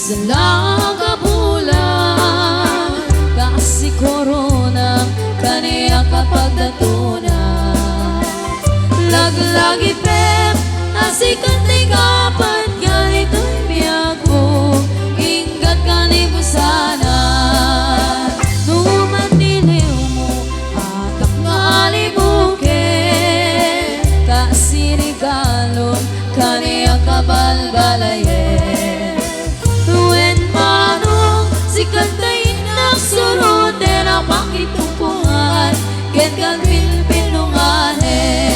Salang kabulan kasi korona kaniya kapag natunan. Laglagi pep asikat ni kapat ganito'y biyag ko inggat kanibo sana. Numatiliw mo atak nga alibukin kasi regalon kaniya kabalbalayen. When manong sikat na'y nagsurot na makitungkungan ken kan pilpilunganin.